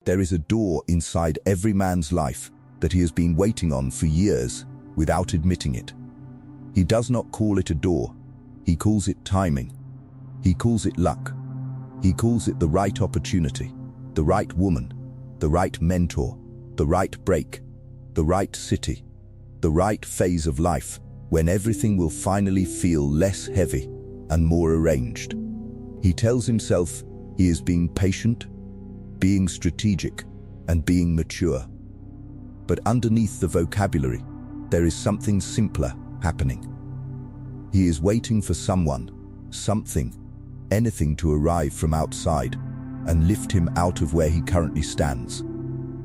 There is a door inside every man's life that he has been waiting on for years without admitting it. He does not call it a door. He calls it timing. He calls it luck. He calls it the right opportunity, the right woman, the right mentor, the right break, the right city, the right phase of life, when everything will finally feel less heavy and more arranged. He tells himself he is being patient, being strategic, and being mature. But underneath the vocabulary, there is something simpler happening. He is waiting for someone, something, anything to arrive from outside and lift him out of where he currently stands.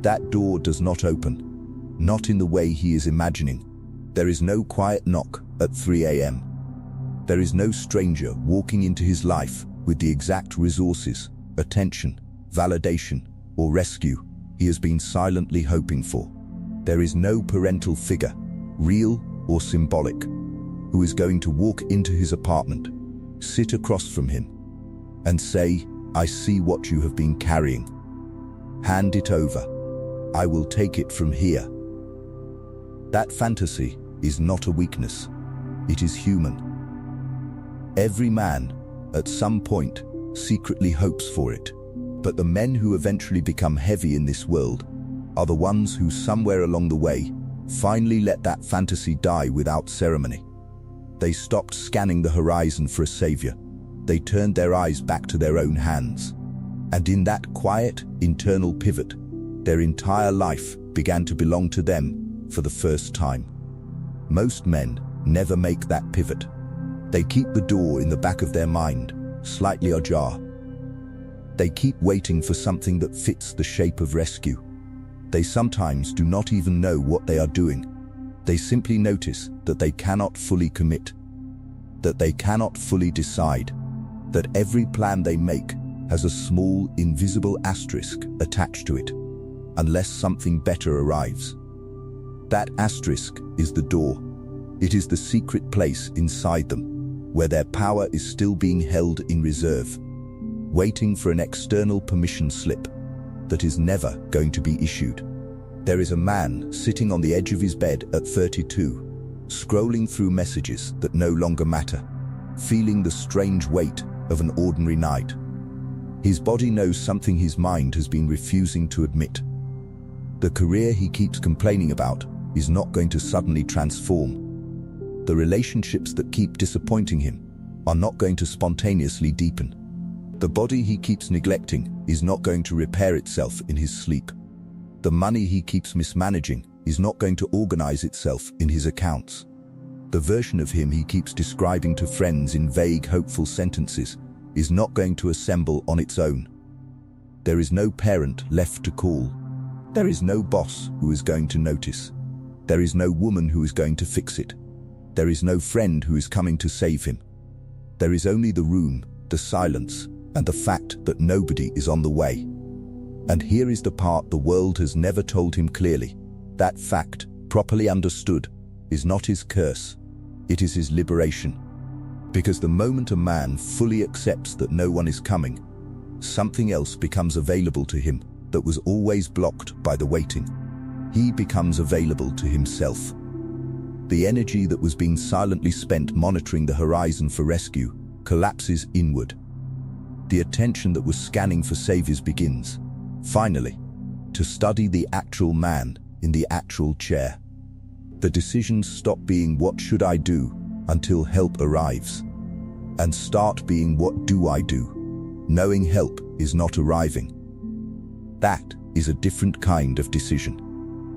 That door does not open, not in the way he is imagining. There is no quiet knock at 3 a.m. There is no stranger walking into his life with the exact resources, attention, validation, or rescue he has been silently hoping for. There is no parental figure, real or symbolic, who is going to walk into his apartment, sit across from him, and say, "I see what you have been carrying. Hand it over. I will take it from here." That fantasy is not a weakness. It is human. Every man, at some point, secretly hopes for it. But the men who eventually become heavy in this world are the ones who somewhere along the way finally let that fantasy die without ceremony. They stopped scanning the horizon for a savior. They turned their eyes back to their own hands. And in that quiet, internal pivot, their entire life began to belong to them for the first time. Most men never make that pivot. They keep the door in the back of their mind, slightly ajar. They keep waiting for something that fits the shape of rescue. They sometimes do not even know what they are doing. They simply notice that they cannot fully commit, that they cannot fully decide, that every plan they make has a small, invisible asterisk attached to it, unless something better arrives. That asterisk is the door. It is the secret place inside them, where their power is still being held in reserve, waiting for an external permission slip that is never going to be issued. There is a man sitting on the edge of his bed at 32, scrolling through messages that no longer matter, feeling the strange weight of an ordinary night. His body knows something his mind has been refusing to admit. The career he keeps complaining about is not going to suddenly transform. The relationships that keep disappointing him are not going to spontaneously deepen. The body he keeps neglecting is not going to repair itself in his sleep. The money he keeps mismanaging is not going to organize itself in his accounts. The version of him he keeps describing to friends in vague, hopeful sentences is not going to assemble on its own. There is no parent left to call. There is no boss who is going to notice. There is no woman who is going to fix it. There is no friend who is coming to save him. There is only the room, the silence, and the fact that nobody is on the way. And here is the part the world has never told him clearly. That fact, properly understood, is not his curse. It is his liberation. Because the moment a man fully accepts that no one is coming, something else becomes available to him that was always blocked by the waiting. He becomes available to himself. The energy that was being silently spent monitoring the horizon for rescue collapses inward. The attention that was scanning for saviors begins, finally, to study the actual man in the actual chair. The decisions stop being "what should I do" until help arrives, and start being "what do I do," knowing help is not arriving. That is a different kind of decision.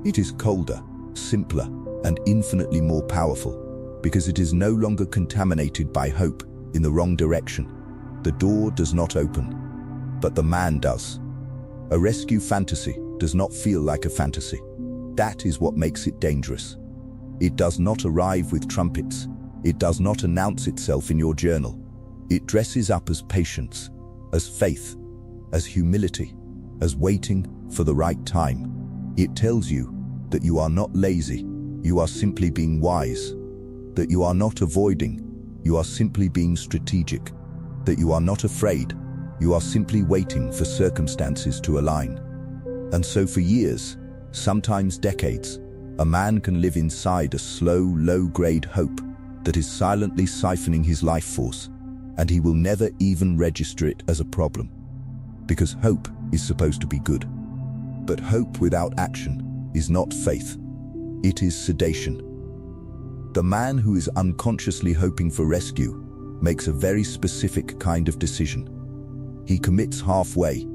It is colder, simpler, and infinitely more powerful, because it is no longer contaminated by hope in the wrong direction. The door does not open, but the man does. A rescue fantasy does not feel like a fantasy. That is what makes it dangerous. It does not arrive with trumpets. It does not announce itself in your journal. It dresses up as patience, as faith, as humility, as waiting for the right time. It tells you that you are not lazy, you are simply being wise. That you are not avoiding, you are simply being strategic. That you are not afraid, you are simply waiting for circumstances to align. And so for years, sometimes decades, a man can live inside a slow, low-grade hope that is silently siphoning his life force, and he will never even register it as a problem. Because hope is supposed to be good. But hope without action is not faith. It is sedation. The man who is unconsciously hoping for rescue makes a very specific kind of decision. He commits halfway.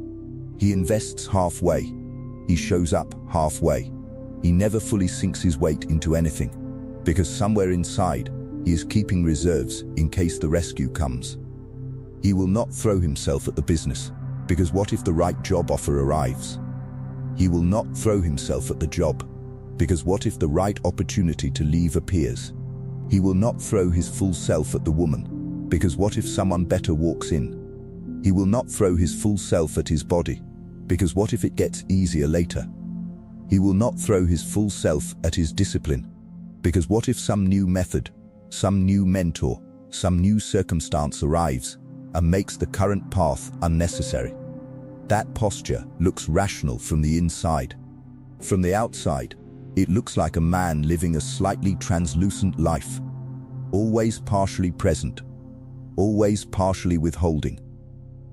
He invests halfway. He shows up halfway. He never fully sinks his weight into anything, because somewhere inside, he is keeping reserves in case the rescue comes. He will not throw himself at the business, because what if the right job offer arrives? He will not throw himself at the job, because what if the right opportunity to leave appears? He will not throw his full self at the woman, because what if someone better walks in? He will not throw his full self at his body, because what if it gets easier later? He will not throw his full self at his discipline, because what if some new method, some new mentor, some new circumstance arrives and makes the current path unnecessary? That posture looks rational from the inside. From the outside, it looks like a man living a slightly translucent life, always partially present, always partially withholding,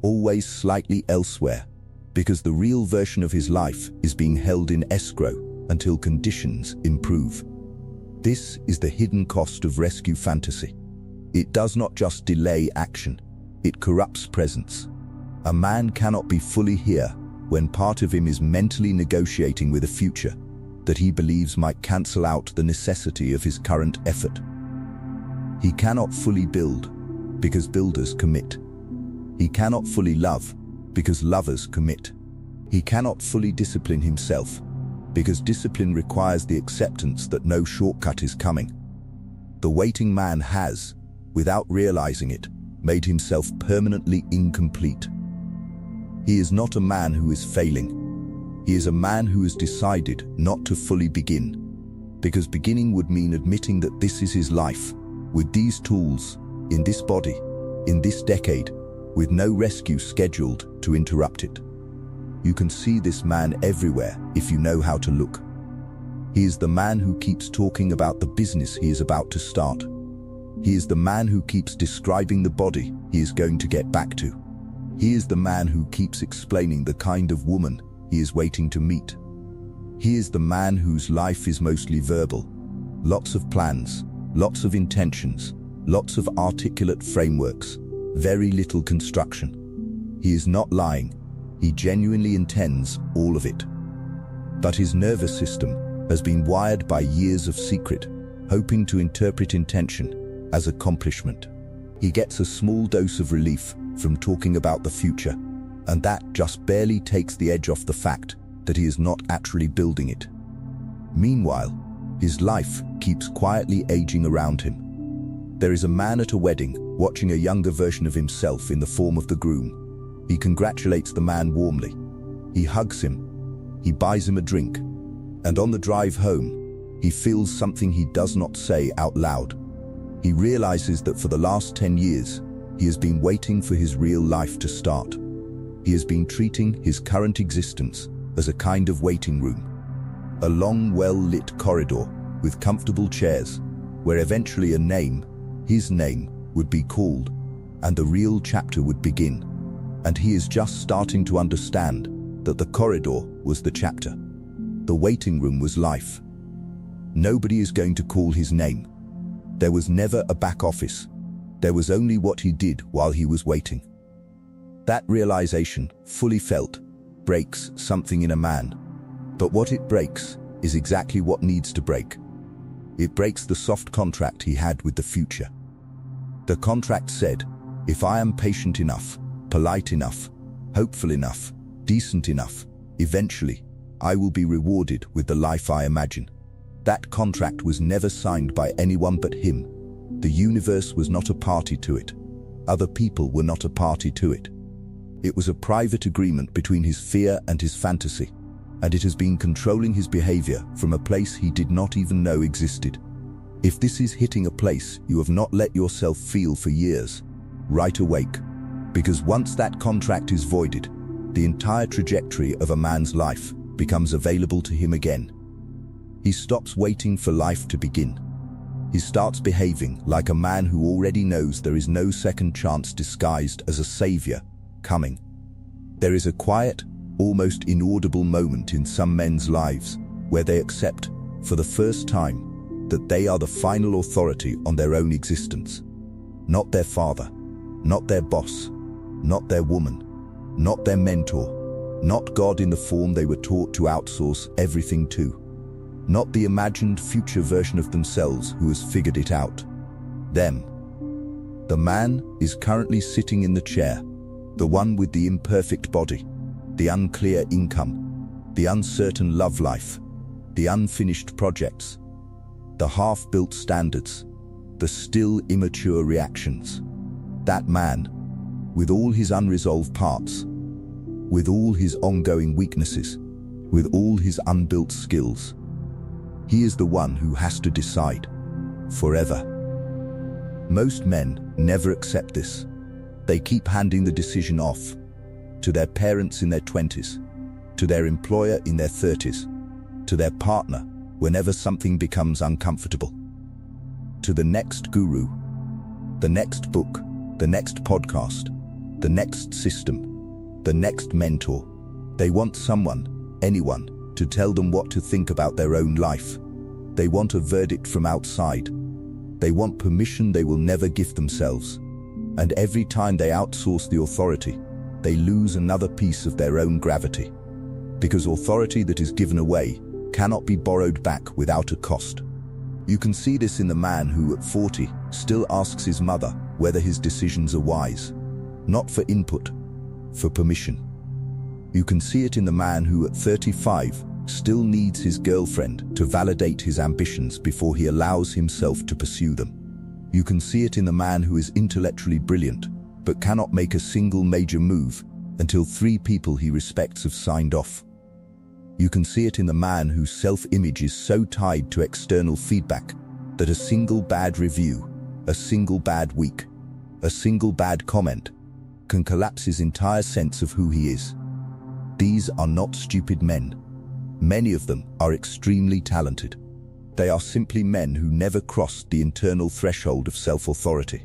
always slightly elsewhere, because the real version of his life is being held in escrow until conditions improve. This is the hidden cost of rescue fantasy. It does not just delay action, it corrupts presence. A man cannot be fully here when part of him is mentally negotiating with a future that he believes might cancel out the necessity of his current effort. He cannot fully build because builders commit. He cannot fully love because lovers commit. He cannot fully discipline himself because discipline requires the acceptance that no shortcut is coming. The waiting man has, without realizing it, made himself permanently incomplete. He is not a man who is failing. He is a man who has decided not to fully begin, because beginning would mean admitting that this is his life, with these tools, in this body, in this decade, with no rescue scheduled to interrupt it. You can see this man everywhere if you know how to look. He is the man who keeps talking about the business he is about to start. He is the man who keeps describing the body he is going to get back to. He is the man who keeps explaining the kind of woman he is waiting to meet. He is the man whose life is mostly verbal. Lots of plans, lots of intentions, lots of articulate frameworks, very little construction. He is not lying. He genuinely intends all of it. But his nervous system has been wired by years of secret, hoping to interpret intention as accomplishment. He gets a small dose of relief from talking about the future, and that just barely takes the edge off the fact that he is not actually building it. Meanwhile, his life keeps quietly aging around him. There is a man at a wedding watching a younger version of himself in the form of the groom. He congratulates the man warmly. He hugs him. He buys him a drink. And on the drive home, he feels something he does not say out loud. He realizes that for the last 10 years, he has been waiting for his real life to start. He has been treating his current existence as a kind of waiting room. A long, well-lit corridor with comfortable chairs, where eventually a name, his name, would be called, and the real chapter would begin. And he is just starting to understand that the corridor was the chapter. The waiting room was life. Nobody is going to call his name. There was never a back office. There was only what he did while he was waiting. That realization, fully felt, breaks something in a man. But what it breaks is exactly what needs to break. It breaks the soft contract he had with the future. The contract said, if I am patient enough, polite enough, hopeful enough, decent enough, eventually, I will be rewarded with the life I imagine. That contract was never signed by anyone but him. The universe was not a party to it. Other people were not a party to it. It was a private agreement between his fear and his fantasy, and it has been controlling his behavior from a place he did not even know existed. If this is hitting a place you have not let yourself feel for years, right awake, because once that contract is voided, the entire trajectory of a man's life becomes available to him again. He stops waiting for life to begin. He starts behaving like a man who already knows there is no second chance disguised as a savior coming. There is a quiet, almost inaudible moment in some men's lives where they accept, for the first time, that they are the final authority on their own existence. Not their father, not their boss, not their woman, not their mentor, not God in the form they were taught to outsource everything to. Not the imagined future version of themselves who has figured it out. Them. The man is currently sitting in the chair, the one with the imperfect body, the unclear income, the uncertain love life, the unfinished projects, the half-built standards, the still immature reactions. That man, with all his unresolved parts, with all his ongoing weaknesses, with all his unbuilt skills, he is the one who has to decide, forever. Most men never accept this. They keep handing the decision off to their parents in their 20s, to their employer in their 30s, to their partner whenever something becomes uncomfortable, to the next guru, the next book, the next podcast, the next system, the next mentor. They want someone, anyone, to tell them what to think about their own life. They want a verdict from outside. They want permission they will never give themselves. And every time they outsource the authority, they lose another piece of their own gravity. Because authority that is given away cannot be borrowed back without a cost. You can see this in the man who, at 40, still asks his mother whether his decisions are wise. Not for input, for permission. You can see it in the man who, at 35, still needs his girlfriend to validate his ambitions before he allows himself to pursue them. You can see it in the man who is intellectually brilliant, but cannot make a single major move until 3 people he respects have signed off. You can see it in the man whose self-image is so tied to external feedback that a single bad review, a single bad week, a single bad comment can collapse his entire sense of who he is. These are not stupid men. Many of them are extremely talented. They are simply men who never crossed the internal threshold of self-authority.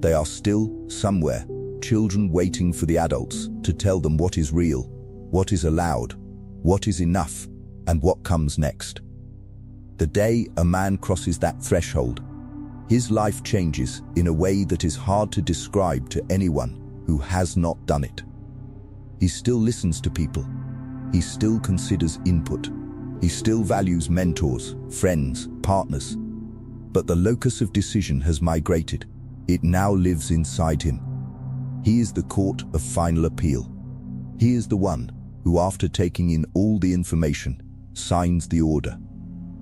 They are still, somewhere, children waiting for the adults to tell them what is real, what is allowed, what is enough, and what comes next. The day a man crosses that threshold, his life changes in a way that is hard to describe to anyone who has not done it. He still listens to people. He still considers input. He still values mentors, friends, partners. But the locus of decision has migrated. It now lives inside him. He is the court of final appeal. He is the one who, after taking in all the information, signs the order.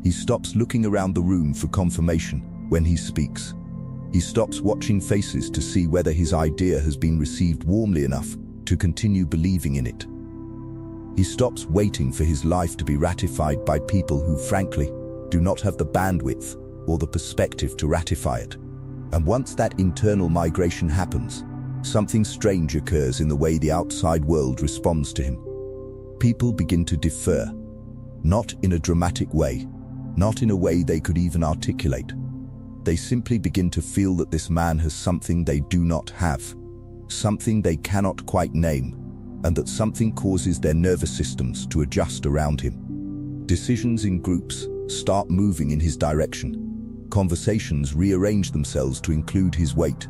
He stops looking around the room for confirmation when he speaks. He stops watching faces to see whether his idea has been received warmly enough to continue believing in it. He stops waiting for his life to be ratified by people who, frankly, do not have the bandwidth or the perspective to ratify it. And once that internal migration happens, something strange occurs in the way the outside world responds to him. People begin to defer, not in a dramatic way, not in a way they could even articulate. They simply begin to feel that this man has something they do not have, something they cannot quite name, and that something causes their nervous systems to adjust around him. Decisions in groups start moving in his direction. Conversations rearrange themselves to include his weight.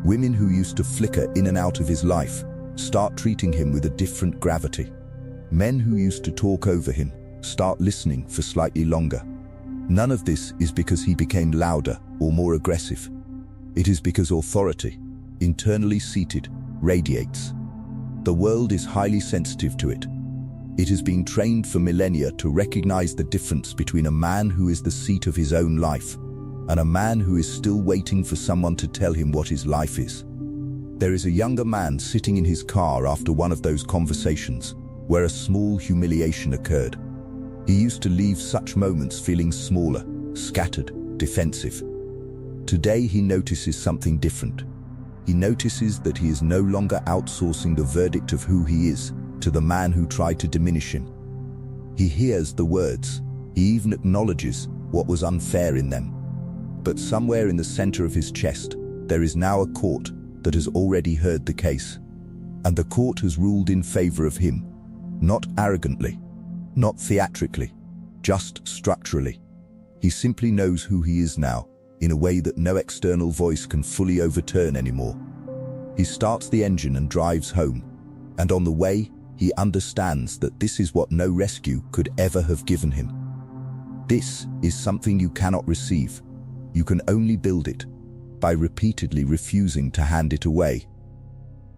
Women who used to flicker in and out of his life start treating him with a different gravity. Men who used to talk over him start listening for slightly longer. None of this is because he became louder or more aggressive. It is because authority, internally seated, radiates. The world is highly sensitive to it. It has been trained for millennia to recognize the difference between a man who is the seat of his own life and a man who is still waiting for someone to tell him what his life is. There is a younger man sitting in his car after one of those conversations where a small humiliation occurred. He used to leave such moments feeling smaller, scattered, defensive. Today he notices something different. He notices that he is no longer outsourcing the verdict of who he is to the man who tried to diminish him. He hears the words. He even acknowledges what was unfair in them. But somewhere in the center of his chest, there is now a court that has already heard the case. And the court has ruled in favor of him, not arrogantly, not theatrically, just structurally. He simply knows who he is now, in a way that no external voice can fully overturn anymore. He starts the engine and drives home, and on the way, he understands that this is what no rescue could ever have given him. This is something you cannot receive. You can only build it by repeatedly refusing to hand it away.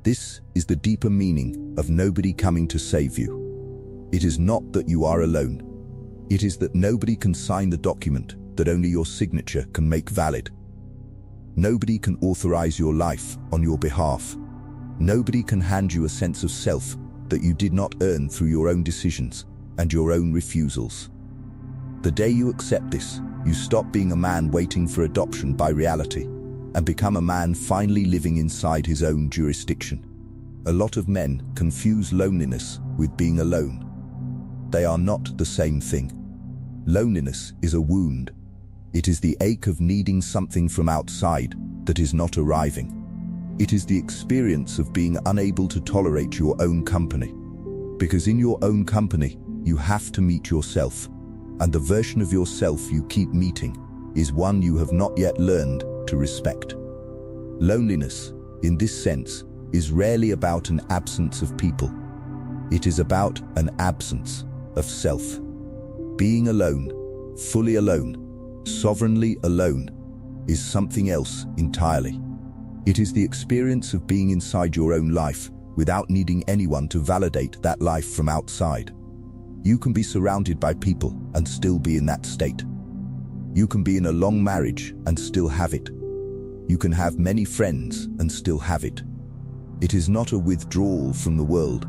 This is the deeper meaning of nobody coming to save you. It is not that you are alone. It is that nobody can sign the document that only your signature can make valid. Nobody can authorize your life on your behalf. Nobody can hand you a sense of self that you did not earn through your own decisions and your own refusals. The day you accept this, you stop being a man waiting for adoption by reality and become a man finally living inside his own jurisdiction. A lot of men confuse loneliness with being alone. They are not the same thing. Loneliness is a wound. It is the ache of needing something from outside that is not arriving. It is the experience of being unable to tolerate your own company. Because in your own company, you have to meet yourself, and the version of yourself you keep meeting is one you have not yet learned to respect. Loneliness, in this sense, is rarely about an absence of people. It is about an absence of self. Being alone, fully alone, sovereignly alone, is something else entirely. It is the experience of being inside your own life without needing anyone to validate that life from outside. You can be surrounded by people and still be in that state. You can be in a long marriage and still have it. You can have many friends and still have it. It is not a withdrawal from the world.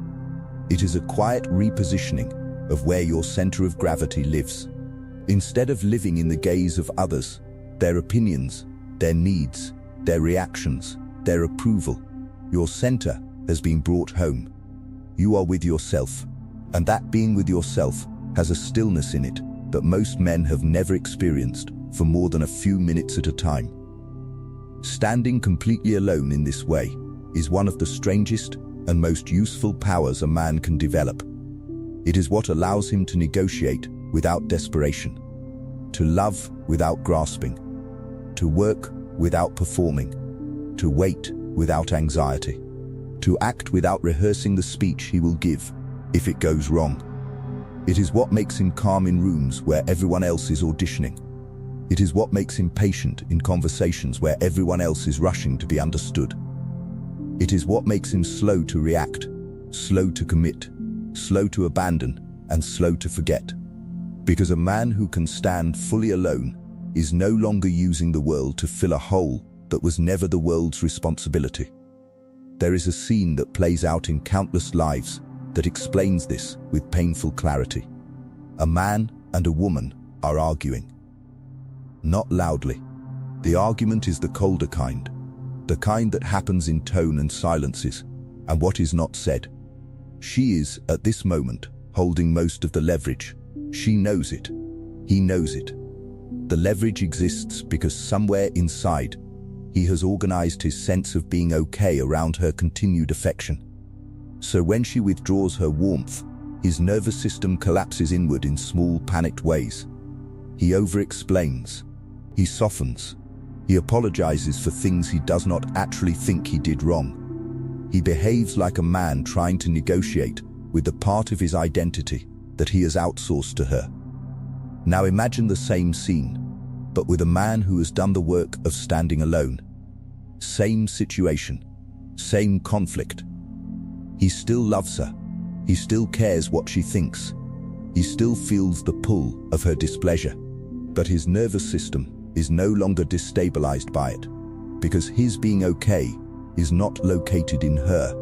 It is a quiet repositioning of where your center of gravity lives. Instead of living in the gaze of others, their opinions, their needs, their reactions, their approval, your center has been brought home. You are with yourself, and that being with yourself has a stillness in it that most men have never experienced for more than a few minutes at a time. Standing completely alone in this way is one of the strangest and most useful powers a man can develop. It is what allows him to negotiate without desperation, to love without grasping, to work without performing, to wait without anxiety, to act without rehearsing the speech he will give if it goes wrong. It is what makes him calm in rooms where everyone else is auditioning. It is what makes him patient in conversations where everyone else is rushing to be understood. It is what makes him slow to react, slow to commit, slow to abandon, and slow to forget. Because a man who can stand fully alone is no longer using the world to fill a hole that was never the world's responsibility. There is a scene that plays out in countless lives that explains this with painful clarity. A man and a woman are arguing. Not loudly. The argument is the colder kind, the kind that happens in tone and silences, and what is not said. She is, at this moment, holding most of the leverage. She knows it. He knows it. The leverage exists because somewhere inside, he has organized his sense of being okay around her continued affection. So when she withdraws her warmth, his nervous system collapses inward in small, panicked ways. He over-explains. He softens. He apologizes for things he does not actually think he did wrong. He behaves like a man trying to negotiate with the part of his identity that he has outsourced to her. Now imagine the same scene, but with a man who has done the work of standing alone. Same situation, same conflict. He still loves her. He still cares what she thinks. He still feels the pull of her displeasure. But his nervous system is no longer destabilized by it, because his being okay is not located in her.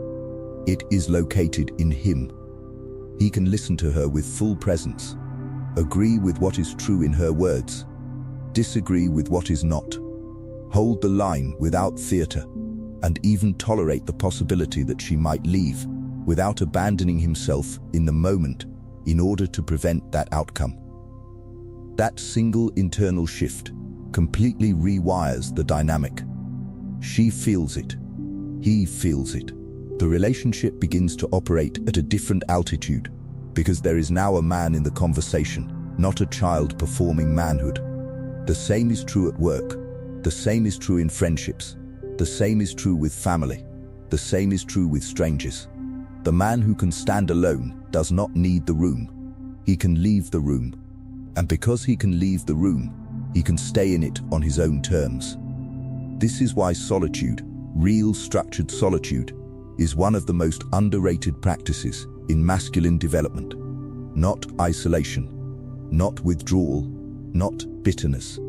It is located in him. He can listen to her with full presence, agree with what is true in her words, disagree with what is not, hold the line without theater, and even tolerate the possibility that she might leave without abandoning himself in the moment in order to prevent that outcome. That single internal shift completely rewires the dynamic. She feels it. He feels it. The relationship begins to operate at a different altitude because there is now a man in the conversation, not a child performing manhood. The same is true at work. The same is true in friendships. The same is true with family. The same is true with strangers. The man who can stand alone does not need the room. He can leave the room. And because he can leave the room, he can stay in it on his own terms. This is why solitude, real structured solitude, is one of the most underrated practices in masculine development. Not isolation, not withdrawal, not bitterness.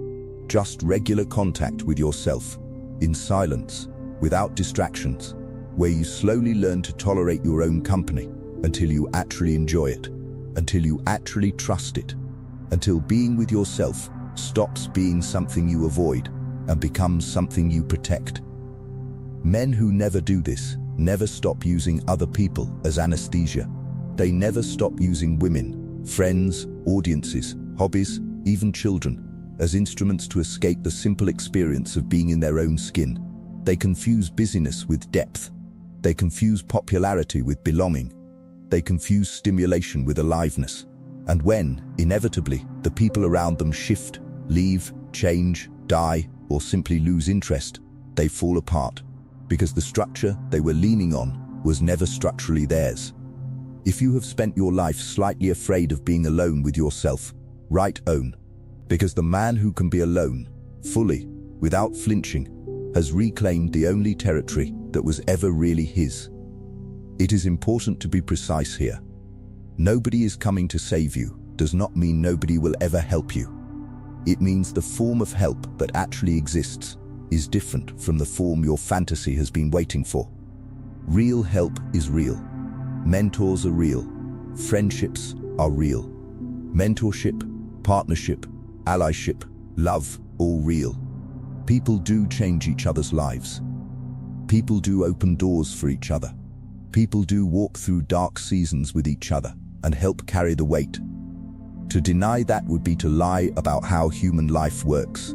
Just regular contact with yourself, in silence, without distractions, where you slowly learn to tolerate your own company until you actually enjoy it, until you actually trust it, until being with yourself stops being something you avoid and becomes something you protect. Men who never do this never stop using other people as anesthesia. They never stop using women, friends, audiences, hobbies, even children, as instruments to escape the simple experience of being in their own skin. They confuse busyness with depth. They confuse popularity with belonging. They confuse stimulation with aliveness. And when, inevitably, the people around them shift, leave, change, die, or simply lose interest, they fall apart, because the structure they were leaning on was never structurally theirs. If you have spent your life slightly afraid of being alone with yourself, right own, because the man who can be alone, fully, without flinching, has reclaimed the only territory that was ever really his. It is important to be precise here. Nobody is coming to save you does not mean nobody will ever help you. It means the form of help that actually exists is different from the form your fantasy has been waiting for. Real help is real. Mentors are real. Friendships are real. Mentorship, partnership, allyship, love, all real. People do change each other's lives. People do open doors for each other. People do walk through dark seasons with each other and help carry the weight. To deny that would be to lie about how human life works.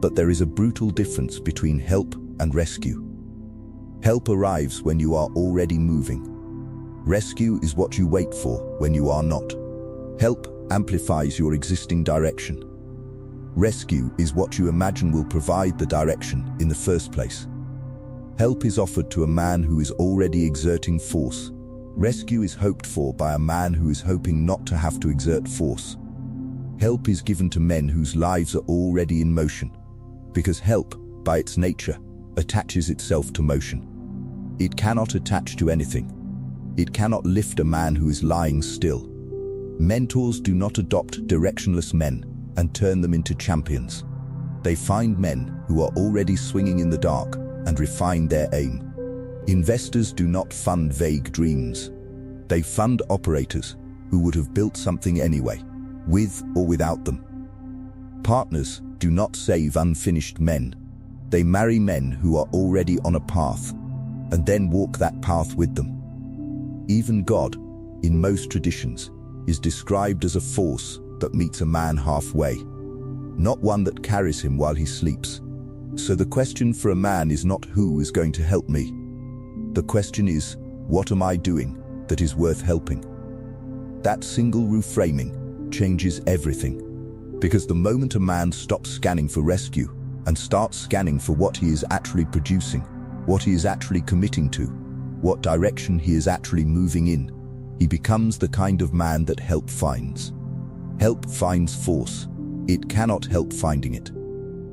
But there is a brutal difference between help and rescue. Help arrives when you are already moving. Rescue is what you wait for when you are not. Help amplifies your existing direction. Rescue is what you imagine will provide the direction in the first place. Help is offered to a man who is already exerting force. Rescue is hoped for by a man who is hoping not to have to exert force. Help is given to men whose lives are already in motion, because help, by its nature, attaches itself to motion. It cannot attach to anything. It cannot lift a man who is lying still. Mentors do not adopt directionless men and turn them into champions. They find men who are already swinging in the dark and refine their aim. Investors do not fund vague dreams. They fund operators who would have built something anyway, with or without them. Partners do not save unfinished men. They marry men who are already on a path, and then walk that path with them. Even God, in most traditions, is described as a force that meets a man halfway, not one that carries him while he sleeps. So the question for a man is not who is going to help me. The question is, what am I doing that is worth helping? That single reframing changes everything. Because the moment a man stops scanning for rescue and starts scanning for what he is actually producing, what he is actually committing to, what direction he is actually moving in, he becomes the kind of man that help finds. Help finds force. It cannot help finding it.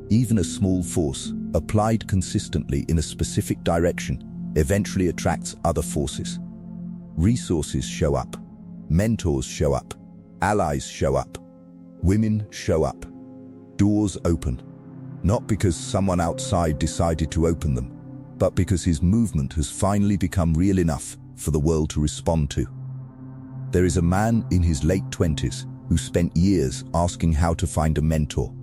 Even a small force, applied consistently in a specific direction, eventually attracts other forces. Resources show up. Mentors show up. Allies show up. Women show up. Doors open. Not because someone outside decided to open them, but because his movement has finally become real enough for the world to respond to. There is a man in his late 20s who spent years asking how to find a mentor.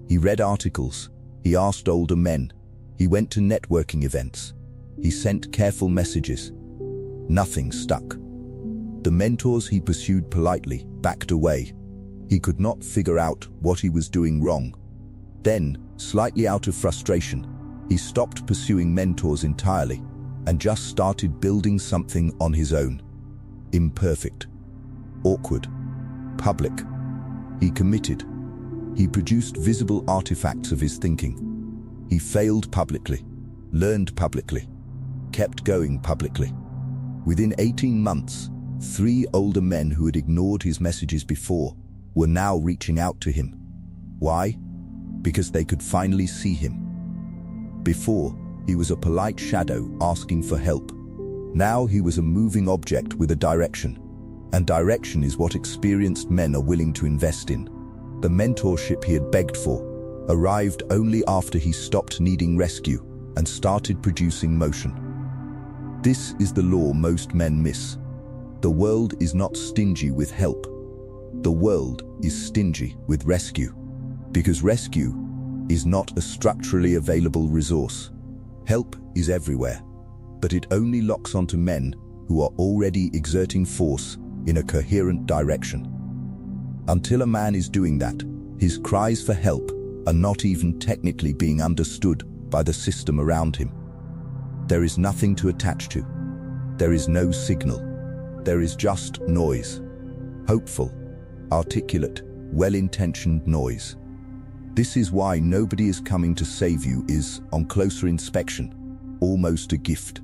He read articles, he asked older men, he went to networking events, he sent careful messages. Nothing stuck. The mentors he pursued politely backed away. He could not figure out what he was doing wrong. Then, slightly out of frustration, he stopped pursuing mentors entirely and just started building something on his own. Imperfect, awkward, public. He committed. He produced visible artifacts of his thinking. He failed publicly, learned publicly, kept going publicly. Within 18 months, 3 older men who had ignored his messages before were now reaching out to him. Why? Because they could finally see him. Before, he was a polite shadow asking for help. Now he was a moving object with a direction. And direction is what experienced men are willing to invest in. The mentorship he had begged for arrived only after he stopped needing rescue and started producing motion. This is the law most men miss. The world is not stingy with help. The world is stingy with rescue. Because rescue is not a structurally available resource. Help is everywhere, but it only locks onto men who are already exerting force in a coherent direction. Until a man is doing that, his cries for help are not even technically being understood by the system around him. There is nothing to attach to. There is no signal. There is just noise. Hopeful, articulate, well-intentioned noise. This is why nobody is coming to save you is, on closer inspection, almost a gift.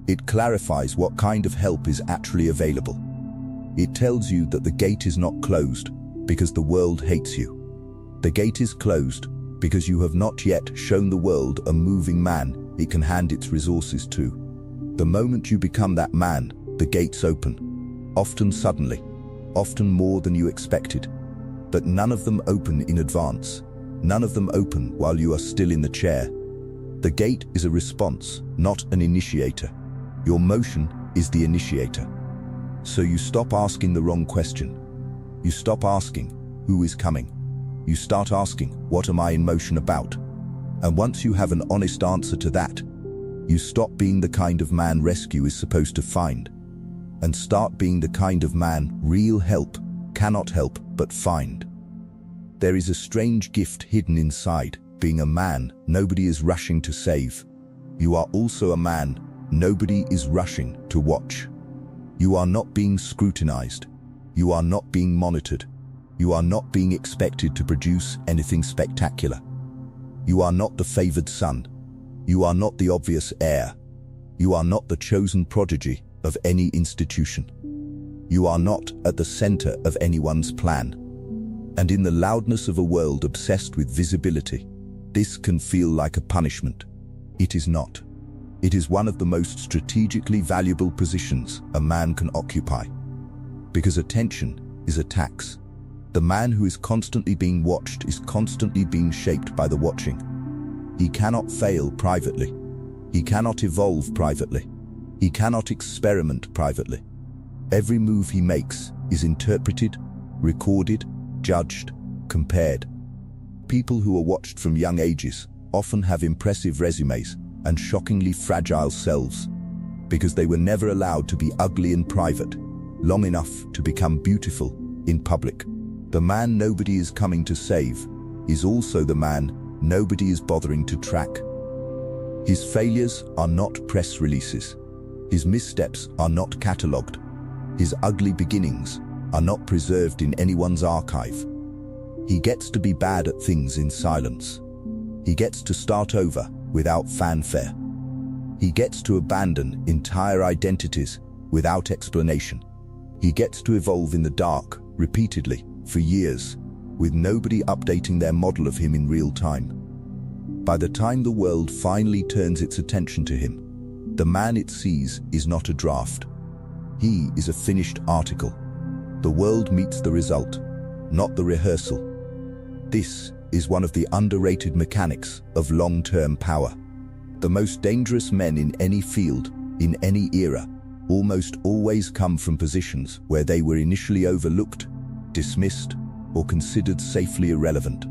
It clarifies what kind of help is actually available. It tells you that the gate is not closed because the world hates you. The gate is closed because you have not yet shown the world a moving man it can hand its resources to. The moment you become that man, the gates open. Often suddenly, often more than you expected. But none of them open in advance. None of them open while you are still in the chair. The gate is a response, not an initiator. Your motion is the initiator. So you stop asking the wrong question. You stop asking, who is coming? You start asking, what am I in motion about? And once you have an honest answer to that, you stop being the kind of man rescue is supposed to find, and start being the kind of man real help cannot help but find. There is a strange gift hidden inside being a man nobody is rushing to save. You are also a man nobody is rushing to watch. You are not being scrutinized. You are not being monitored. You are not being expected to produce anything spectacular. You are not the favored son. You are not the obvious heir. You are not the chosen prodigy of any institution. You are not at the center of anyone's plan. And in the loudness of a world obsessed with visibility, this can feel like a punishment. It is not. It is one of the most strategically valuable positions a man can occupy. Because attention is a tax. The man who is constantly being watched is constantly being shaped by the watching. He cannot fail privately. He cannot evolve privately. He cannot experiment privately. Every move he makes is interpreted, recorded, judged, compared. People who are watched from young ages often have impressive resumes and shockingly fragile selves because they were never allowed to be ugly in private, long enough to become beautiful in public. The man nobody is coming to save is also the man nobody is bothering to track. His failures are not press releases. His missteps are not catalogued. His ugly beginnings are not preserved in anyone's archive. He gets to be bad at things in silence. He gets to start over without fanfare. He gets to abandon entire identities without explanation. He gets to evolve in the dark, repeatedly, for years, with nobody updating their model of him in real time. By the time the world finally turns its attention to him, the man it sees is not a draft. He is a finished article. The world meets the result, not the rehearsal. This is one of the underrated mechanics of long-term power. The most dangerous men in any field, in any era, almost always come from positions where they were initially overlooked, dismissed, or considered safely irrelevant.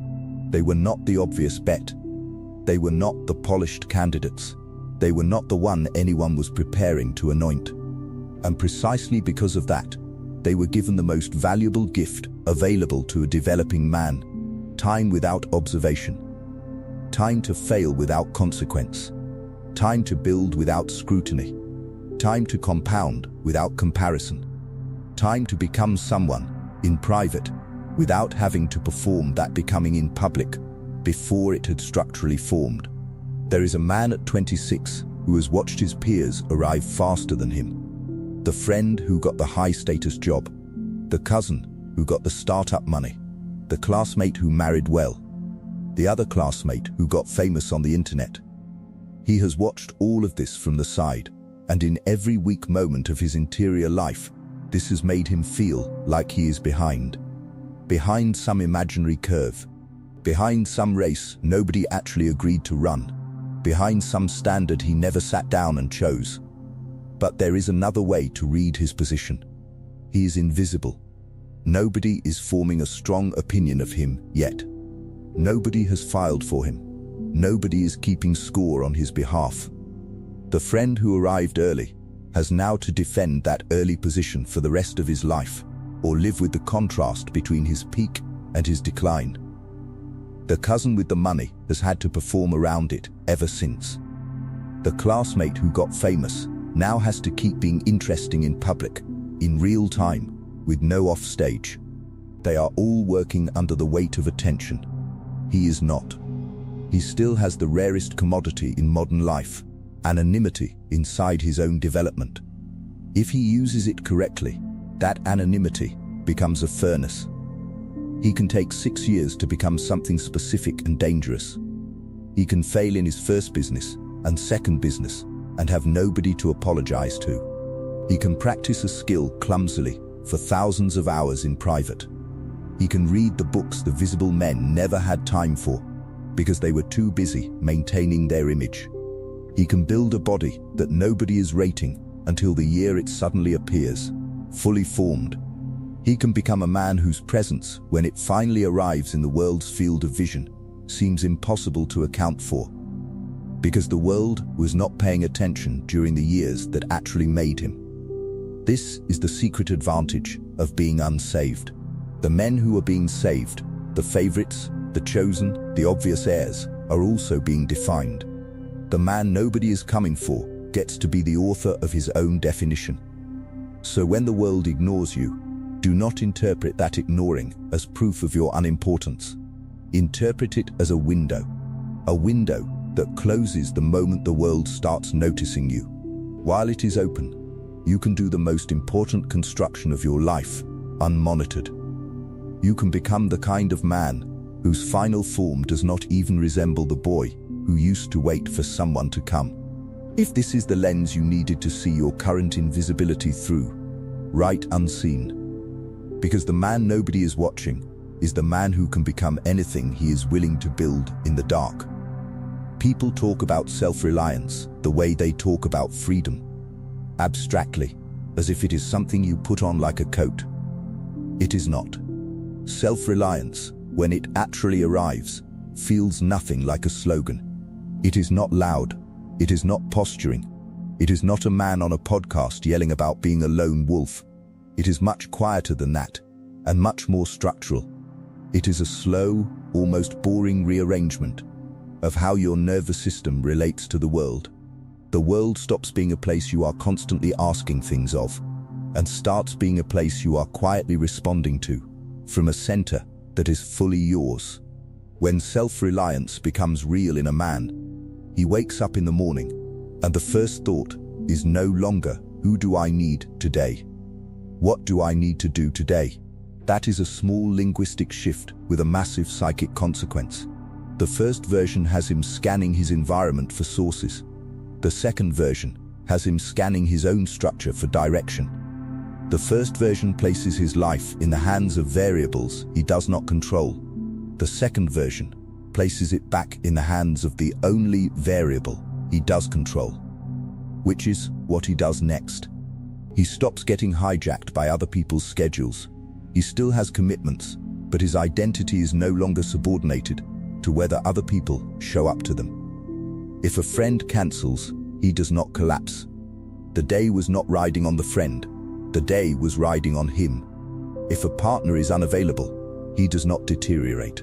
They were not the obvious bet. They were not the polished candidates. They were not the one anyone was preparing to anoint. And precisely because of that, they were given the most valuable gift available to a developing man: time without observation, time to fail without consequence, time to build without scrutiny, time to compound without comparison, time to become someone in private without having to perform that becoming in public before it had structurally formed. There is a man at 26 who has watched his peers arrive faster than him. The friend who got the high-status job, the cousin who got the startup money, the classmate who married well, the other classmate who got famous on the internet. He has watched all of this from the side, and in every weak moment of his interior life, this has made him feel like he is behind some imaginary curve, behind some race nobody actually agreed to run, behind some standard he never sat down and chose. But there is another way to read his position. He is invisible. Nobody is forming a strong opinion of him yet. Nobody has filed for him. Nobody is keeping score on his behalf. The friend who arrived early has now to defend that early position for the rest of his life, or live with the contrast between his peak and his decline. The cousin with the money has had to perform around it ever since. The classmate who got famous now has to keep being interesting in public, in real time, with no offstage. They are all working under the weight of attention. He is not. He still has the rarest commodity in modern life: anonymity inside his own development. If he uses it correctly, that anonymity becomes a furnace. He can take 6 years to become something specific and dangerous. He can fail in his first business and second business and have nobody to apologize to. He can practice a skill clumsily for thousands of hours in private. He can read the books the visible men never had time for because they were too busy maintaining their image. He can build a body that nobody is rating until the year it suddenly appears, fully formed. He can become a man whose presence, when it finally arrives in the world's field of vision, seems impossible to account for, because the world was not paying attention during the years that actually made him. This is the secret advantage of being unsaved. The men who are being saved, the favorites, the chosen, the obvious heirs, are also being defined. The man nobody is coming for gets to be the author of his own definition. So when the world ignores you, do not interpret that ignoring as proof of your unimportance. Interpret it as a window that closes the moment the world starts noticing you. While it is open, you can do the most important construction of your life, unmonitored. You can become the kind of man whose final form does not even resemble the boy who used to wait for someone to come. If this is the lens you needed to see your current invisibility through, right unseen. Because the man nobody is watching is the man who can become anything he is willing to build in the dark. People talk about self-reliance the way they talk about freedom, abstractly, as if it is something you put on like a coat. It is not. Self-reliance, when it actually arrives, feels nothing like a slogan. It is not loud. It is not posturing. It is not a man on a podcast yelling about being a lone wolf. It is much quieter than that, and much more structural. It is a slow, almost boring rearrangement of how your nervous system relates to the world. The world stops being a place you are constantly asking things of, and starts being a place you are quietly responding to, from a center that is fully yours. When self-reliance becomes real in a man, he wakes up in the morning, and the first thought is no longer, who do I need today? What do I need to do today? That is a small linguistic shift with a massive psychic consequence. The first version has him scanning his environment for sources. The second version has him scanning his own structure for direction. The first version places his life in the hands of variables he does not control. The second version places it back in the hands of the only variable he does control, which is what he does next. He stops getting hijacked by other people's schedules. He still has commitments, but his identity is no longer subordinated to whether other people show up to them. If a friend cancels, he does not collapse. The day was not riding on the friend. The day was riding on him. If a partner is unavailable, he does not deteriorate.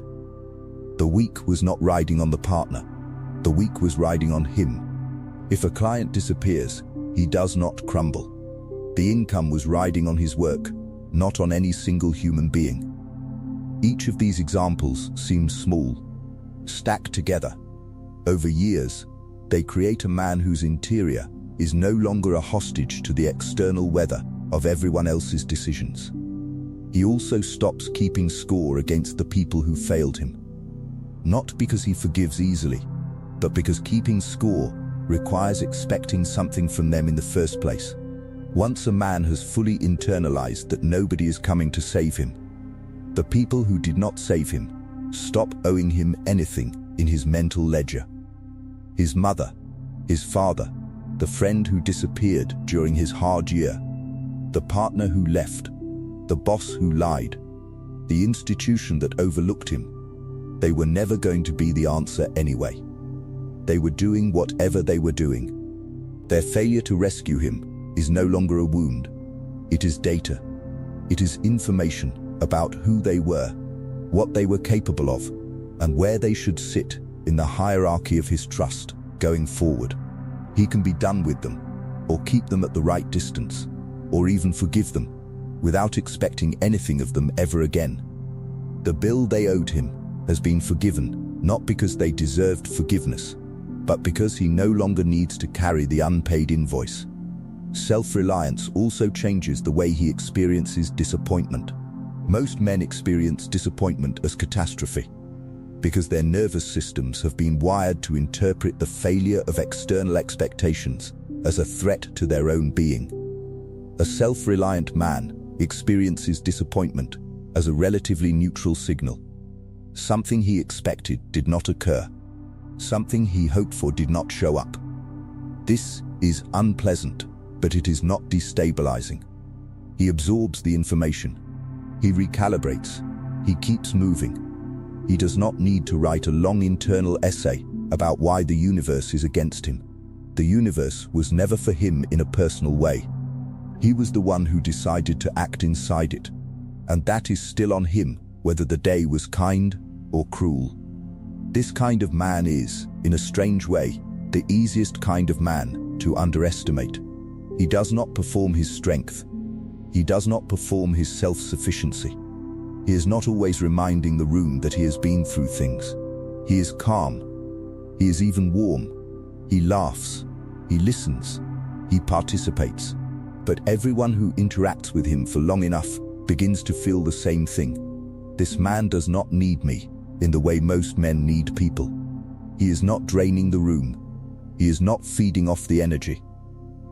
The week was not riding on the partner. The week was riding on him. If a client disappears, he does not crumble. The income was riding on his work, not on any single human being. Each of these examples seems small, stacked together. Over years, they create a man whose interior is no longer a hostage to the external weather of everyone else's decisions. He also stops keeping score against the people who failed him. Not because he forgives easily, but because keeping score requires expecting something from them in the first place. Once a man has fully internalized that nobody is coming to save him, the people who did not save him stop owing him anything in his mental ledger. His mother, his father, the friend who disappeared during his hard year, the partner who left, the boss who lied, the institution that overlooked him, they were never going to be the answer anyway. They were doing whatever they were doing. Their failure to rescue him is no longer a wound. It is data. It is information about who they were, what they were capable of, and where they should sit in the hierarchy of his trust going forward. He can be done with them, or keep them at the right distance, or even forgive them, without expecting anything of them ever again. The bill they owed him has been forgiven, not because they deserved forgiveness, but because he no longer needs to carry the unpaid invoice. Self-reliance also changes the way he experiences disappointment. Most men experience disappointment as catastrophe, because their nervous systems have been wired to interpret the failure of external expectations as a threat to their own being. A self-reliant man experiences disappointment as a relatively neutral signal. Something he expected did not occur. Something he hoped for did not show up. This is unpleasant, but it is not destabilizing. He absorbs the information. He recalibrates. He keeps moving. He does not need to write a long internal essay about why the universe is against him. The universe was never for him in a personal way. He was the one who decided to act inside it, and that is still on him, whether the day was kind or cruel. This kind of man is, in a strange way, the easiest kind of man to underestimate. He does not perform his strength. He does not perform his self-sufficiency. He is not always reminding the room that he has been through things. He is calm. He is even warm. He laughs. He listens. He participates. But everyone who interacts with him for long enough begins to feel the same thing. This man does not need me in the way most men need people. He is not draining the room. He is not feeding off the energy.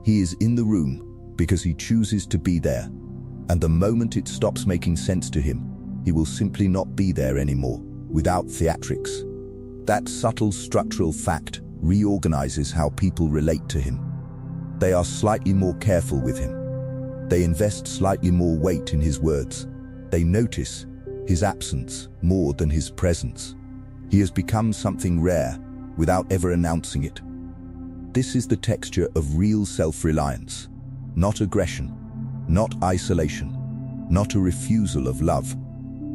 He is in the room because he chooses to be there, and the moment it stops making sense to him, he will simply not be there anymore, without theatrics. That subtle structural fact reorganizes how people relate to him. They are slightly more careful with him. They invest slightly more weight in his words. They notice his absence more than his presence. He has become something rare without ever announcing it. This is the texture of real self-reliance, not aggression, not isolation, not a refusal of love.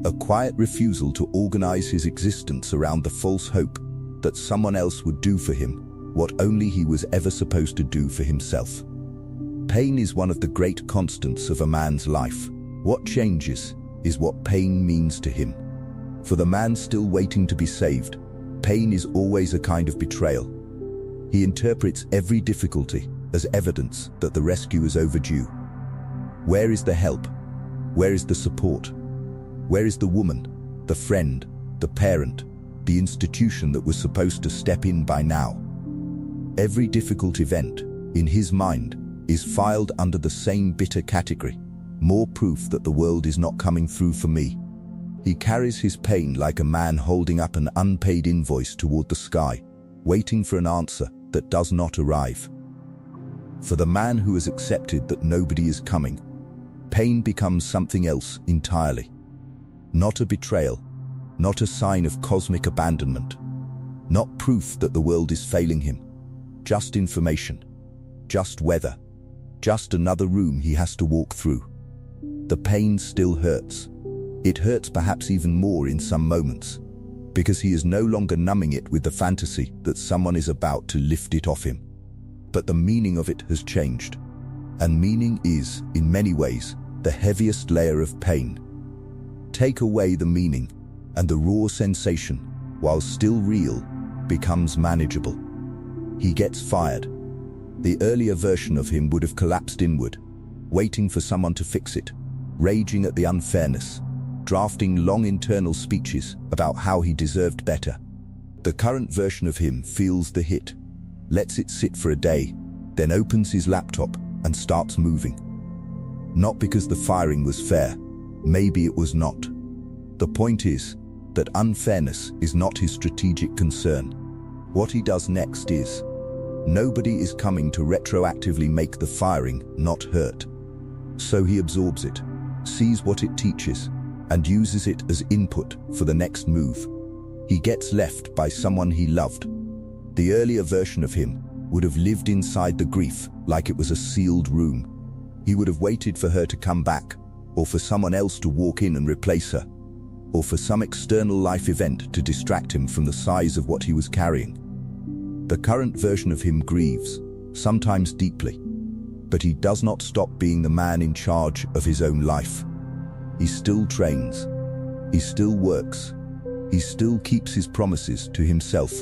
A quiet refusal to organize his existence around the false hope that someone else would do for him what only he was ever supposed to do for himself. Pain is one of the great constants of a man's life. What changes is what pain means to him. For the man still waiting to be saved, pain is always a kind of betrayal. He interprets every difficulty as evidence that the rescue is overdue. Where is the help? Where is the support? Where is the woman, the friend, the parent, the institution that was supposed to step in by now? Every difficult event, in his mind, is filed under the same bitter category. More proof that the world is not coming through for me. He carries his pain like a man holding up an unpaid invoice toward the sky, waiting for an answer that does not arrive. For the man who has accepted that nobody is coming, pain becomes something else entirely. Not a betrayal, not a sign of cosmic abandonment, not proof that the world is failing him, just information, just weather, just another room he has to walk through. The pain still hurts. It hurts perhaps even more in some moments, because he is no longer numbing it with the fantasy that someone is about to lift it off him. But the meaning of it has changed. And meaning is, in many ways, the heaviest layer of pain. Take away the meaning, and the raw sensation, while still real, becomes manageable. He gets fired. The earlier version of him would have collapsed inward, waiting for someone to fix it, raging at the unfairness, drafting long internal speeches about how he deserved better. The current version of him feels the hit, lets it sit for a day, then opens his laptop and starts moving. Not because the firing was fair, maybe it was not. The point is that unfairness is not his strategic concern. What he does next is, nobody is coming to retroactively make the firing not hurt. So he absorbs it, sees what it teaches, and uses it as input for the next move. He gets left by someone he loved. The earlier version of him would have lived inside the grief like it was a sealed room. He would have waited for her to come back, or for someone else to walk in and replace her, or for some external life event to distract him from the size of what he was carrying. The current version of him grieves, sometimes deeply, but he does not stop being the man in charge of his own life. He still trains, he still works, he still keeps his promises to himself.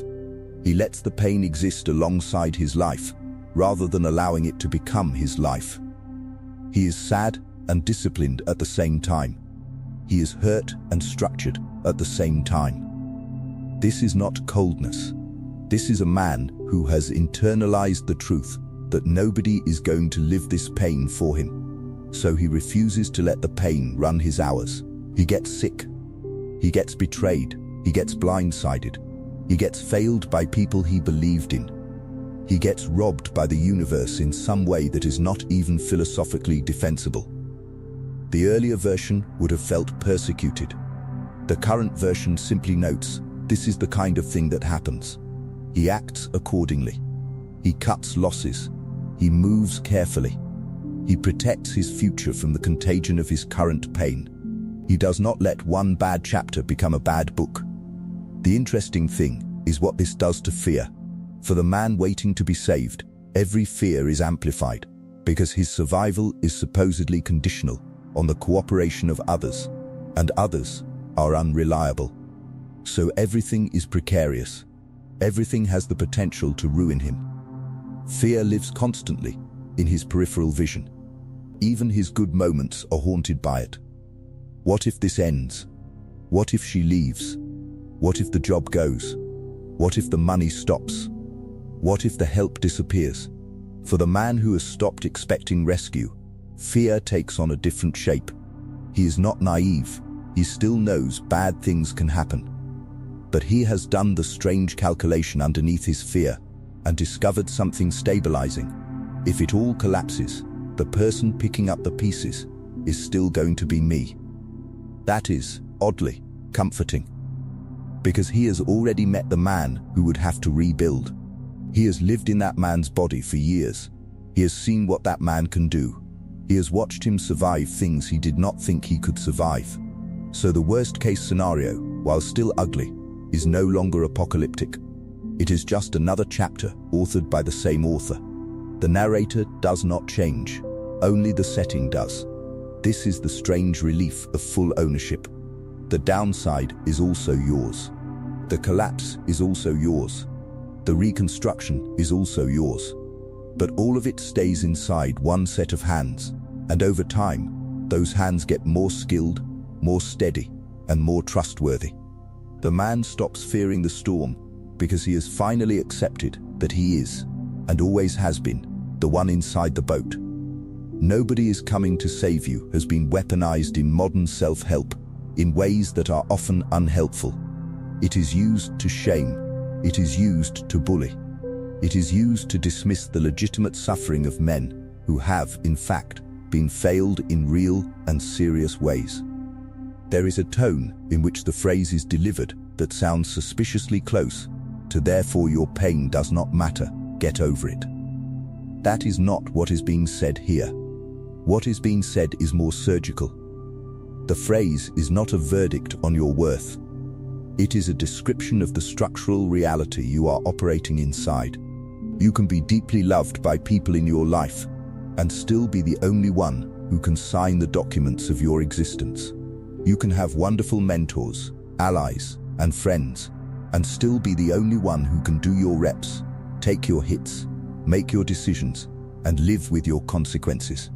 He lets the pain exist alongside his life, rather than allowing it to become his life. He is sad and disciplined at the same time. He is hurt and structured at the same time. This is not coldness. This is a man who has internalized the truth that nobody is going to live this pain for him. So he refuses to let the pain run his hours. He gets sick. He gets betrayed. He gets blindsided. He gets failed by people he believed in. He gets robbed by the universe in some way that is not even philosophically defensible. The earlier version would have felt persecuted. The current version simply notes, this is the kind of thing that happens. He acts accordingly. He cuts losses. He moves carefully. He protects his future from the contagion of his current pain. He does not let one bad chapter become a bad book. The interesting thing is what this does to fear. For the man waiting to be saved, every fear is amplified, because his survival is supposedly conditional on the cooperation of others, and others are unreliable. So everything is precarious. Everything has the potential to ruin him. Fear lives constantly in his peripheral vision. Even his good moments are haunted by it. What if this ends? What if she leaves? What if the job goes? What if the money stops? What if the help disappears? For the man who has stopped expecting rescue, fear takes on a different shape. He is not naive. He still knows bad things can happen. But he has done the strange calculation underneath his fear and discovered something stabilizing. If it all collapses, the person picking up the pieces is still going to be me. That is, oddly, comforting. Because he has already met the man who would have to rebuild. He has lived in that man's body for years. He has seen what that man can do. He has watched him survive things he did not think he could survive. So the worst-case scenario, while still ugly, is no longer apocalyptic. It is just another chapter authored by the same author. The narrator does not change, only the setting does. This is the strange relief of full ownership. The downside is also yours. The collapse is also yours. The reconstruction is also yours. But all of it stays inside one set of hands, and over time, those hands get more skilled, more steady, and more trustworthy. The man stops fearing the storm because he has finally accepted that he is, and always has been, the one inside the boat. Nobody is coming to save you has been weaponized in modern self-help in ways that are often unhelpful. It is used to shame. It is used to bully. It is used to dismiss the legitimate suffering of men who have, in fact, been failed in real and serious ways. There is a tone in which the phrase is delivered that sounds suspiciously close to "therefore your pain does not matter, get over it." That is not what is being said here. What is being said is more surgical. The phrase is not a verdict on your worth. It is a description of the structural reality you are operating inside. You can be deeply loved by people in your life and still be the only one who can sign the documents of your existence. You can have wonderful mentors, allies, and friends, and still be the only one who can do your reps, take your hits, make your decisions, and live with your consequences.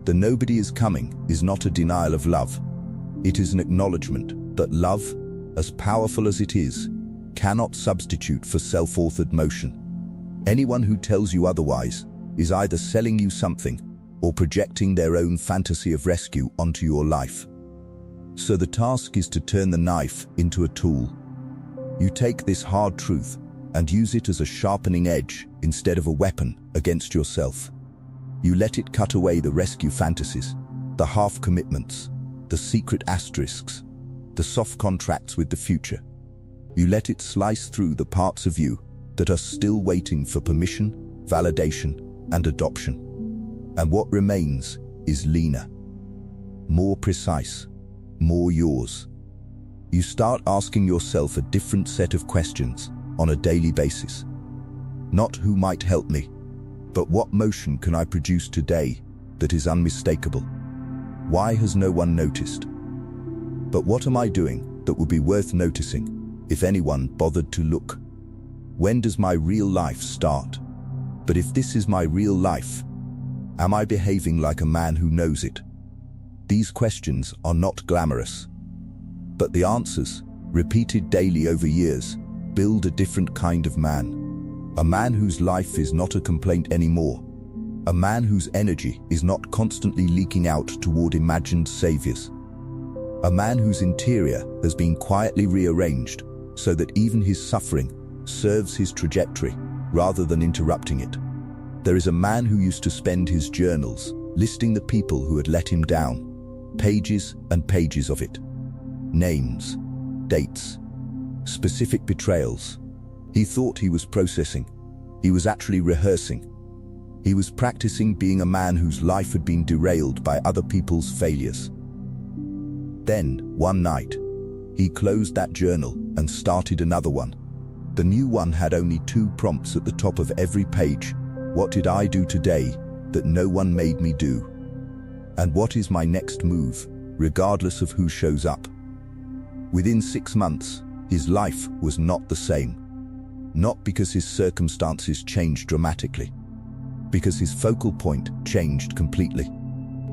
The nobody is coming is not a denial of love. It is an acknowledgement that love, as powerful as it is, cannot substitute for self-authored motion. Anyone who tells you otherwise is either selling you something or projecting their own fantasy of rescue onto your life. So the task is to turn the knife into a tool. You take this hard truth and use it as a sharpening edge instead of a weapon against yourself. You let it cut away the rescue fantasies, the half-commitments, the secret asterisks, the soft contracts with the future. You let it slice through the parts of you that are still waiting for permission, validation, and adoption. And what remains is leaner, more precise, more yours. You start asking yourself a different set of questions on a daily basis. Not who might help me, but what motion can I produce today that is unmistakable? Why has no one noticed? But what am I doing that would be worth noticing if anyone bothered to look? When does my real life start? But if this is my real life, am I behaving like a man who knows it? These questions are not glamorous, but the answers, repeated daily over years, build a different kind of man. A man whose life is not a complaint anymore. A man whose energy is not constantly leaking out toward imagined saviors. A man whose interior has been quietly rearranged so that even his suffering serves his trajectory rather than interrupting it. There is a man who used to spend his journals listing the people who had let him down, pages and pages of it. Names, dates, specific betrayals. He thought he was processing. He was actually rehearsing. He was practicing being a man whose life had been derailed by other people's failures. Then, one night, he closed that journal and started another one. The new one had only 2 prompts at the top of every page. What did I do today that no one made me do? And what is my next move, regardless of who shows up? Within 6 months, his life was not the same. Not because his circumstances changed dramatically, because his focal point changed completely.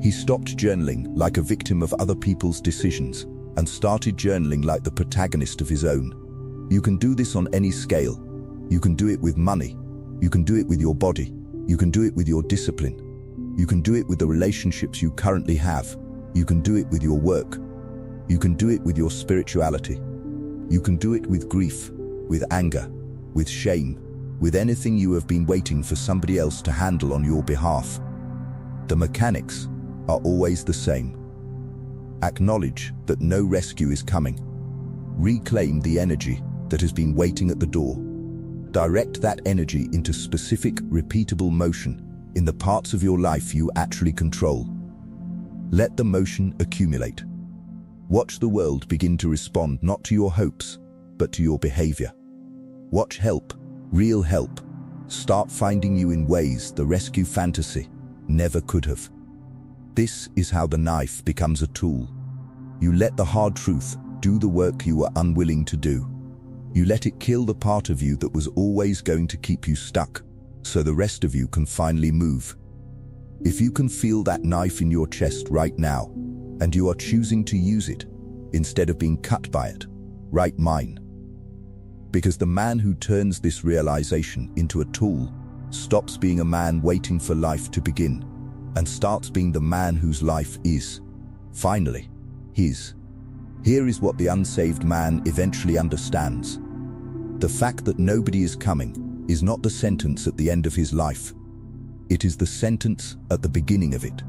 He stopped journaling like a victim of other people's decisions and started journaling like the protagonist of his own. You can do this on any scale. You can do it with money. You can do it with your body. You can do it with your discipline. You can do it with the relationships you currently have. You can do it with your work. You can do it with your spirituality. You can do it with grief, with anger, with shame, with anything you have been waiting for somebody else to handle on your behalf. The mechanics are always the same. Acknowledge that no rescue is coming. Reclaim the energy that has been waiting at the door. Direct that energy into specific, repeatable motion in the parts of your life you actually control. Let the motion accumulate. Watch the world begin to respond not to your hopes, but to your behavior. Watch help, real help, start finding you in ways the rescue fantasy never could have. This is how the knife becomes a tool. You let the hard truth do the work you were unwilling to do. You let it kill the part of you that was always going to keep you stuck, so the rest of you can finally move. If you can feel that knife in your chest right now, and you are choosing to use it instead of being cut by it, write mine. Because the man who turns this realization into a tool stops being a man waiting for life to begin and starts being the man whose life is, finally, his. Here is what the unsaved man eventually understands. The fact that nobody is coming is not the sentence at the end of his life. It is the sentence at the beginning of it.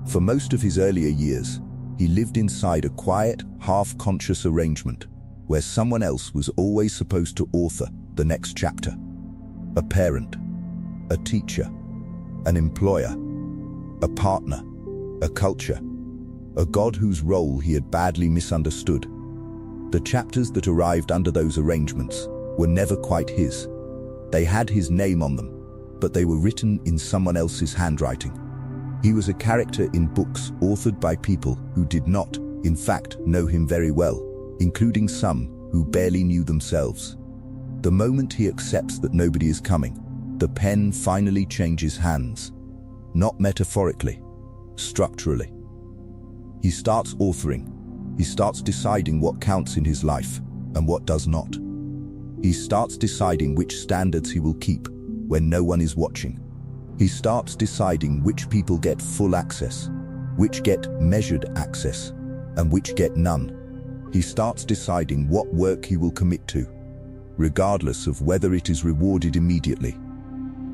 For most of his earlier years, he lived inside a quiet, half-conscious arrangement where someone else was always supposed to author the next chapter. A parent, a teacher, an employer, a partner, a culture, a god whose role he had badly misunderstood. The chapters that arrived under those arrangements were never quite his. They had his name on them, but they were written in someone else's handwriting. He was a character in books authored by people who did not, in fact, know him very well, including some who barely knew themselves. The moment he accepts that nobody is coming, the pen finally changes hands. Not metaphorically, structurally. He starts authoring. He starts deciding what counts in his life and what does not. He starts deciding which standards he will keep when no one is watching. He starts deciding which people get full access, which get measured access, and which get none. He starts deciding what work he will commit to, regardless of whether it is rewarded immediately.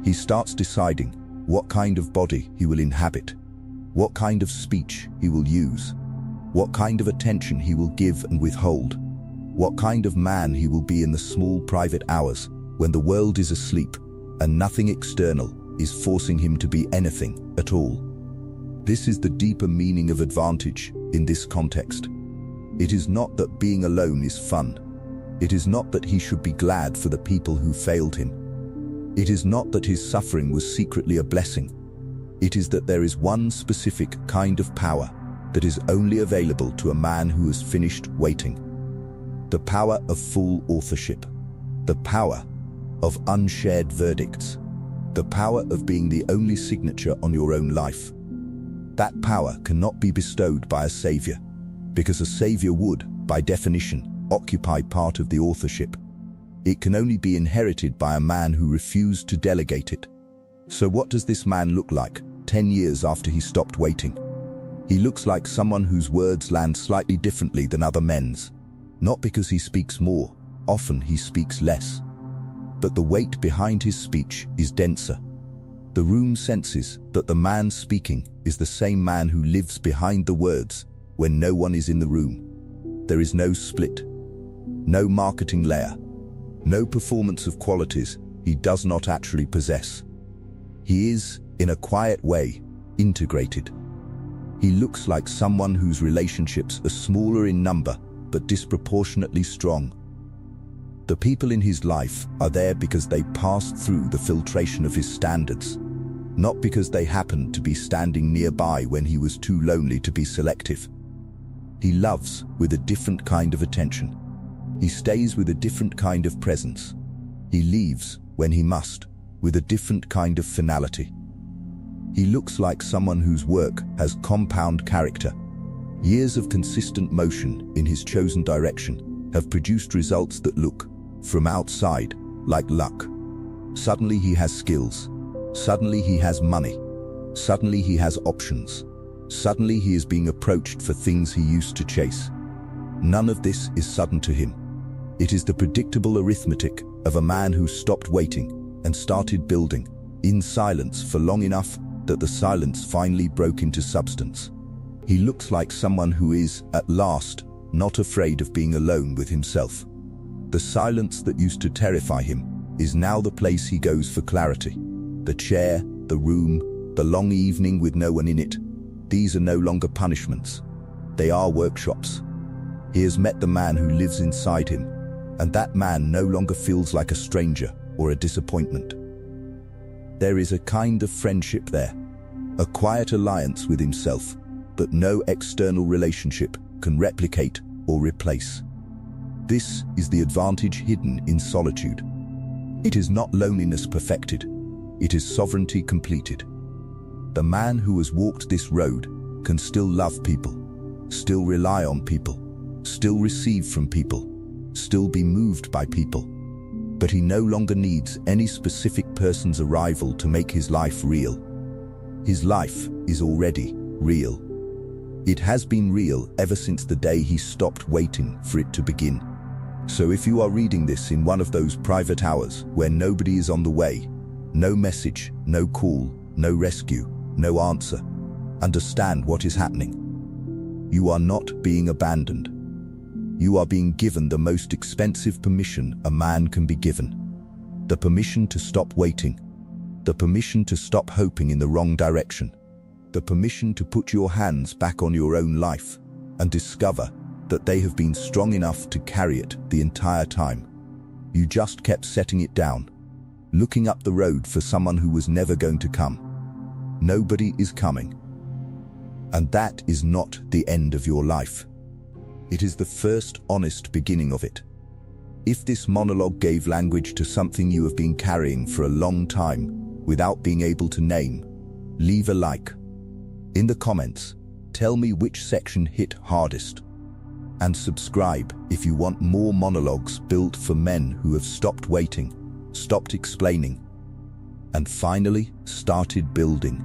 He starts deciding what kind of body he will inhabit, what kind of speech he will use, what kind of attention he will give and withhold, what kind of man he will be in the small private hours when the world is asleep and nothing external is forcing him to be anything at all. This is the deeper meaning of advantage in this context. It is not that being alone is fun. It is not that he should be glad for the people who failed him. It is not that his suffering was secretly a blessing. It is that there is one specific kind of power that is only available to a man who has finished waiting. The power of full authorship. The power of unshared verdicts. The power of being the only signature on your own life. That power cannot be bestowed by a savior, because a savior would, by definition, occupy part of the authorship. It can only be inherited by a man who refused to delegate it. So what does this man look like 10 years after he stopped waiting? He looks like someone whose words land slightly differently than other men's. Not because he speaks more, often he speaks less. But the weight behind his speech is denser. The room senses that the man speaking is the same man who lives behind the words when no one is in the room. There is no split, no marketing layer, no performance of qualities he does not actually possess. He is, in a quiet way, integrated. He looks like someone whose relationships are smaller in number but disproportionately strong. The people in his life are there because they passed through the filtration of his standards, not because they happened to be standing nearby when he was too lonely to be selective. He loves with a different kind of attention. He stays with a different kind of presence. He leaves, when he must, with a different kind of finality. He looks like someone whose work has compound character. Years of consistent motion in his chosen direction have produced results that look, from outside, like luck. Suddenly he has skills. Suddenly he has money. Suddenly he has options. Suddenly he is being approached for things he used to chase. None of this is sudden to him. It is the predictable arithmetic of a man who stopped waiting and started building, in silence for long enough that the silence finally broke into substance. He looks like someone who is, at last, not afraid of being alone with himself. The silence that used to terrify him is now the place he goes for clarity. The chair, the room, the long evening with no one in it. These are no longer punishments. They are workshops. He has met the man who lives inside him, and that man no longer feels like a stranger or a disappointment. There is a kind of friendship there, a quiet alliance with himself that no external relationship can replicate or replace. This is the advantage hidden in solitude. It is not loneliness perfected, it is sovereignty completed. The man who has walked this road can still love people, still rely on people, still receive from people, still be moved by people. But he no longer needs any specific person's arrival to make his life real. His life is already real. It has been real ever since the day he stopped waiting for it to begin. So if you are reading this in one of those private hours where nobody is on the way, no message, no call, no rescue, no answer, understand what is happening. You are not being abandoned. You are being given the most expensive permission a man can be given. The permission to stop waiting. the permission to stop hoping in the wrong direction, the permission to put your hands back on your own life and discover that they have been strong enough to carry it the entire time. You just kept setting it down, looking up the road for someone who was never going to come. Nobody is coming. And that is not the end of your life. It is the first honest beginning of it. If this monologue gave language to something you have been carrying for a long time without being able to name, leave a like. In the comments, tell me which section hit hardest. And subscribe if you want more monologues built for men who have stopped waiting, stopped explaining, and finally started building.